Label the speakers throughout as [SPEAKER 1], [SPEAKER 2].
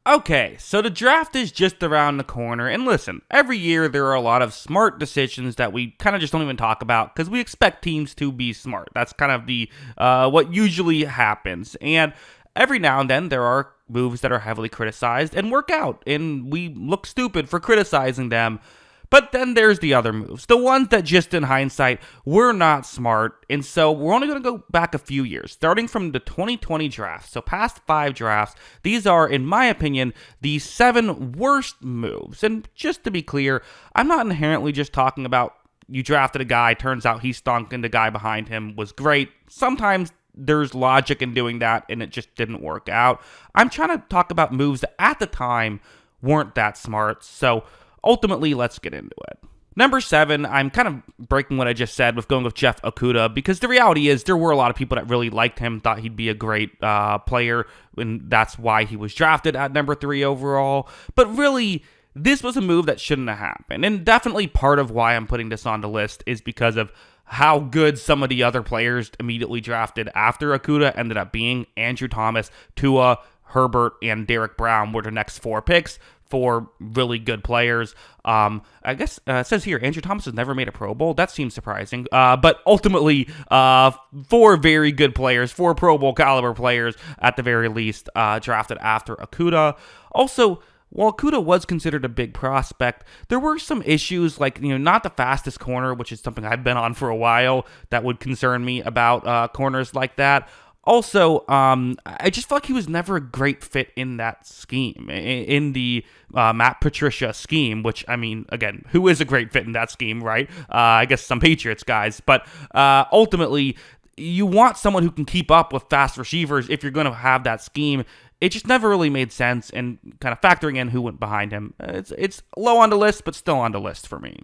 [SPEAKER 1] Okay, so the draft is just around the corner, and listen, every year there are a lot of smart decisions that we kind of just don't even talk about because we expect teams to be smart. That's kind of the what usually happens, and every now and then there are moves that are heavily criticized and work out, and we look stupid for criticizing them. But then there's the other moves, the ones that just in hindsight were not smart, and so we're only going to go back a few years, starting from the 2020 draft, so past 5 drafts. These are, in my opinion, the 7 worst moves, and just to be clear, I'm not inherently just talking about you drafted a guy, turns out he stunk, and the guy behind him was great. Sometimes there's logic in doing that, and it just didn't work out. I'm trying to talk about moves that at the time weren't that smart, so ultimately, let's get into it. Number 7, I'm kind of breaking what I just said with going with Jeff Okudah because the reality is there were a lot of people that really liked him, thought he'd be a great player, and that's why he was drafted at number 3 overall. But really, this was a move that shouldn't have happened, and definitely part of why I'm putting this on the list is because of how good some of the other players immediately drafted after Okudah ended up being. Andrew Thomas, Tua, Herbert, and Derek Brown were the next 4 picks. 4 really good players. I guess it says here, Andrew Thomas has never made a Pro Bowl. That seems surprising. But ultimately, 4 very good players, 4 Pro Bowl caliber players at the very least, drafted after Okudah. Also, while Okudah was considered a big prospect, there were some issues like, not the fastest corner, which is something I've been on for a while that would concern me about corners like that. Also, I just felt like he was never a great fit in that scheme, in the Matt Patricia scheme, which, I mean, again, who is a great fit in that scheme, right? I guess some Patriots guys, but ultimately, you want someone who can keep up with fast receivers if you're going to have that scheme. It just never really made sense, and kind of factoring in who went behind him, it's low on the list, but still on the list for me.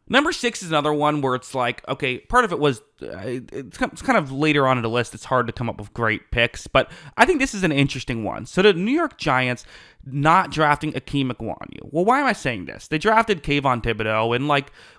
[SPEAKER 1] Number 6 is another one where it's like, okay, part of it was, it's kind of later on in the list, it's hard to come up with great picks, but I think this is an interesting one. So the New York Giants not drafting Akeem Ekwonu. Well, why am I saying this? They drafted Kayvon Thibodeau, and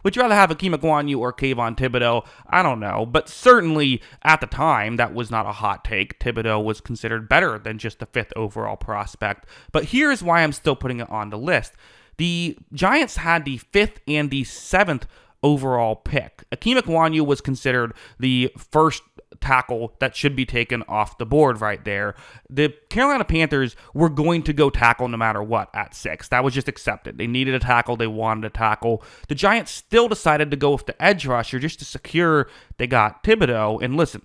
[SPEAKER 1] would you rather have Akeem Ekwonu or Kayvon Thibodeau? I don't know, but certainly at the time, that was not a hot take. Thibodeau was considered better than just the 5th overall prospect, but here's why I'm still putting it on the list. The Giants had the 5th and the 7th overall pick. Akeem Ekwonu was considered the first tackle that should be taken off the board right there. The Carolina Panthers were going to go tackle no matter what at 6. That was just accepted. They needed a tackle. They wanted a tackle. The Giants still decided to go with the edge rusher just to secure they got Thibodeau. And listen,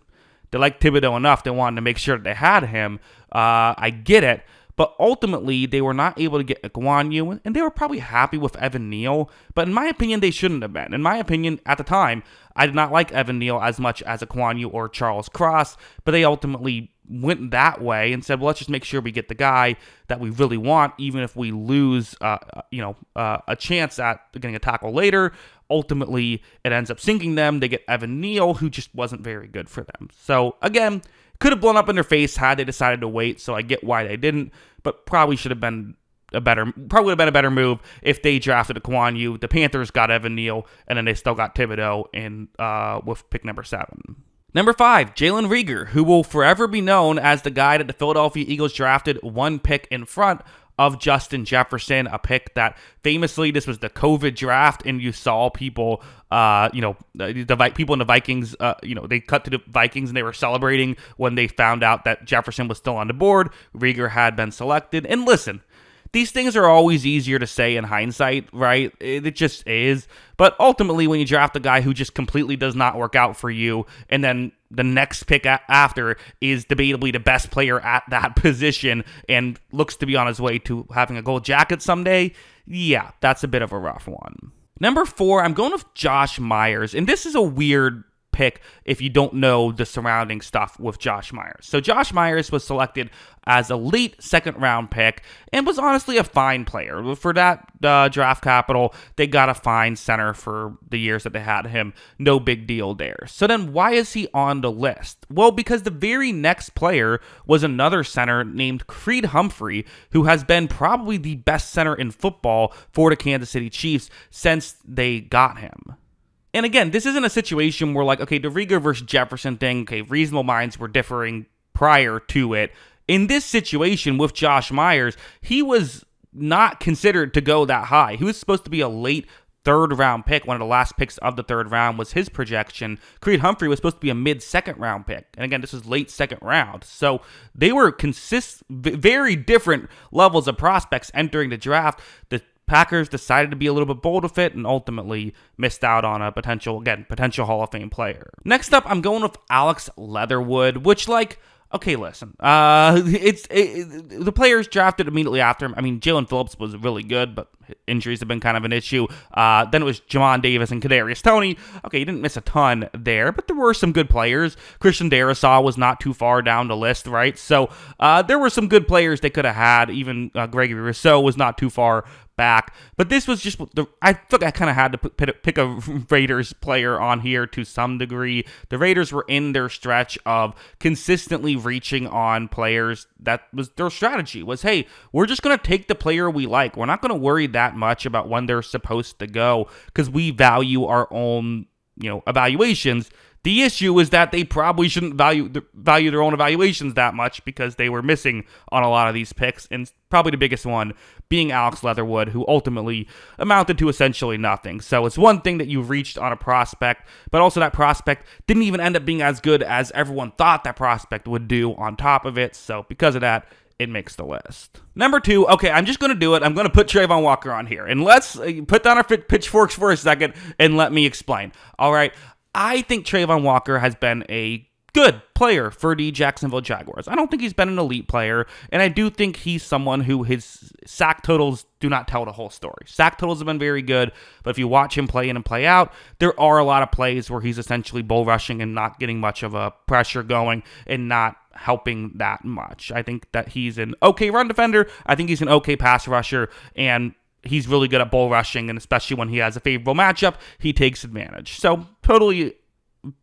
[SPEAKER 1] they liked Thibodeau enough. They wanted to make sure that they had him. I get it. But ultimately, they were not able to get Ekwonu, and they were probably happy with Evan Neal. But in my opinion, they shouldn't have been. In my opinion, at the time, I did not like Evan Neal as much as Ekwonu or Charles Cross, but they ultimately went that way and said, well, let's just make sure we get the guy that we really want, even if we lose a chance at getting a tackle later. Ultimately, it ends up sinking them. They get Evan Neal, who just wasn't very good for them. So, again, could have blown up in their face had they decided to wait, so I get why they didn't, but probably would have been a better move if they drafted Ekwonu. The Panthers got Evan Neal, and then they still got Thibodeau with pick number 7. Number 5, Jalen Reagor, who will forever be known as the guy that the Philadelphia Eagles drafted 1 pick in front of Justin Jefferson, a pick that famously, this was the COVID draft, and you saw people, the people in the Vikings, they cut to the Vikings and they were celebrating when they found out that Jefferson was still on the board. Reagor had been selected. And listen, these things are always easier to say in hindsight, right? It just is. But ultimately, when you draft a guy who just completely does not work out for you, and then the next pick after is debatably the best player at that position and looks to be on his way to having a gold jacket someday, yeah, that's a bit of a rough one. Number 4, I'm going with Josh Myers, and this is a weird pick if you don't know the surrounding stuff with Josh Myers. So Josh Myers was selected as a late 2nd round pick and was honestly a fine player. For that draft capital, they got a fine center for the years that they had him. No big deal there. So then why is he on the list? Well, because the very next player was another center named Creed Humphrey, who has been probably the best center in football for the Kansas City Chiefs since they got him. And again, this isn't a situation where the Reagor versus Jefferson thing, reasonable minds were differing prior to it. in this situation with Josh Myers, he was not considered to go that high. He was supposed to be a late third-round pick. One of the last picks of the third round was his projection. Creed Humphrey was supposed to be a mid-second-round pick. And again, this was late second round. So they were very different levels of prospects entering the draft. The Packers decided to be a little bit bold with it and ultimately missed out on a potential Hall of Fame player. Next up, I'm going with Alex Leatherwood, which, okay, listen. The players drafted immediately after him. I mean, Jalen Phillips was really good, but injuries have been kind of an issue. Then it was Jamon Davis and Kadarius Toney. Okay, he didn't miss a ton there, but there were some good players. Christian Darrisaw was not too far down the list, right? So there were some good players they could have had. Even Gregory Rousseau was not too far back. But this was just, I feel like I kind of had to pick a Raiders player on here to some degree. The Raiders were in their stretch of consistently reaching on players. That was their strategy, was, hey, we're just going to take the player we like. We're not going to worry that much about when they're supposed to go because we value our own, evaluations. The issue is that they probably shouldn't value their own evaluations that much because they were missing on a lot of these picks, and probably the biggest one being Alex Leatherwood, who ultimately amounted to essentially nothing. So it's one thing that you reached on a prospect, but also that prospect didn't even end up being as good as everyone thought that prospect would do on top of it. So because of that, it makes the list. Number 2, okay, I'm just going to do it. I'm going to put Travon Walker on here. And let's put down our pitchforks for a second and let me explain. All right. I think Travon Walker has been a good player for the Jacksonville Jaguars. I don't think he's been an elite player, and I do think he's someone who his sack totals do not tell the whole story. Sack totals have been very good, but if you watch him play in and play out, there are a lot of plays where he's essentially bull rushing and not getting much of a pressure going and not helping that much. I think that he's an okay run defender. I think he's an okay pass rusher, and he's really good at bull rushing, and especially when he has a favorable matchup, he takes advantage. So, totally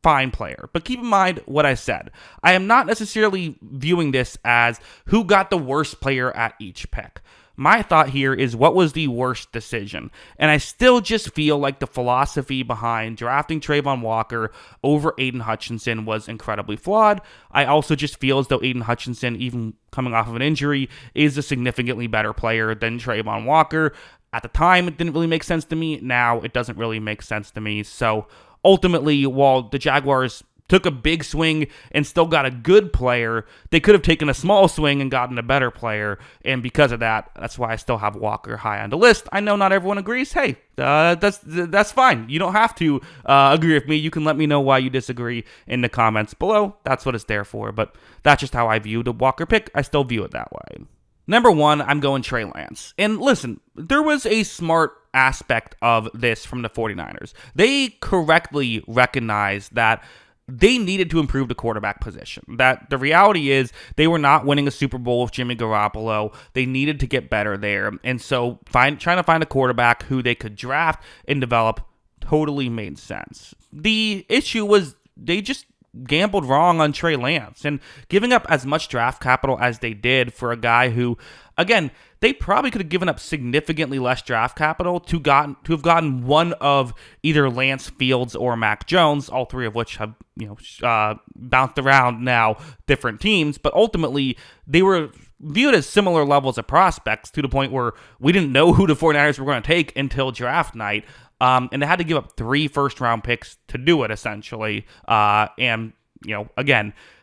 [SPEAKER 1] fine player. But keep in mind what I said. I am not necessarily viewing this as who got the worst player at each pick. My thought here is what was the worst decision. And I still just feel like the philosophy behind drafting Travon Walker over Aiden Hutchinson was incredibly flawed. I also just feel as though Aiden Hutchinson, even coming off of an injury, is a significantly better player than Travon Walker. At the time, it didn't really make sense to me. Now, it doesn't really make sense to me. So, ultimately, while the Jaguars took a big swing and still got a good player, they could have taken a small swing and gotten a better player. And because of that, that's why I still have Walker high on the list. I know not everyone agrees. Hey, that's fine. You don't have to agree with me. You can let me know why you disagree in the comments below. That's what it's there for. But that's just how I view the Walker pick. I still view it that way. Number 1, I'm going Trey Lance. And listen, there was a smart aspect of this from the 49ers. They correctly recognized that they needed to improve the quarterback position. That the reality is they were not winning a Super Bowl with Jimmy Garoppolo. They needed to get better there. And so trying to find a quarterback who they could draft and develop totally made sense. The issue was they just gambled wrong on Trey Lance and giving up as much draft capital as they did for a guy who, again, they probably could have given up significantly less draft capital to have gotten one of either Lance, Fields, or Mac Jones, all three of which have bounced around now different teams, but ultimately they were viewed as similar levels of prospects to the point where we didn't know who the 49ers were going to take until draft night. And they had to give up 3 first-round picks to do it, essentially. Again,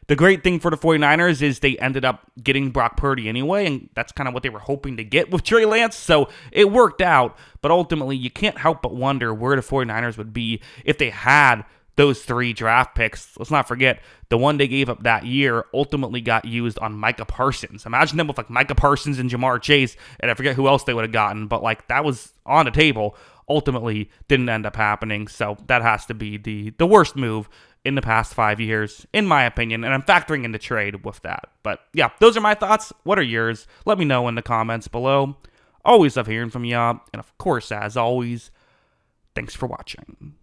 [SPEAKER 1] the great thing for the 49ers is they ended up getting Brock Purdy anyway, and that's kind of what they were hoping to get with Trey Lance, so it worked out. But ultimately, you can't help but wonder where the 49ers would be if they had those 3 draft picks. Let's not forget, the one they gave up that year ultimately got used on Micah Parsons. Imagine them with Micah Parsons and Jamar Chase, and I forget who else they would have gotten, but that was on the table. Ultimately didn't end up happening, so that has to be the worst move in the past 5 years, in my opinion, and I'm factoring in the trade with that. But yeah, those are my thoughts. What are yours? Let me know in the comments below. Always love hearing from y'all, and of course, as always, thanks for watching.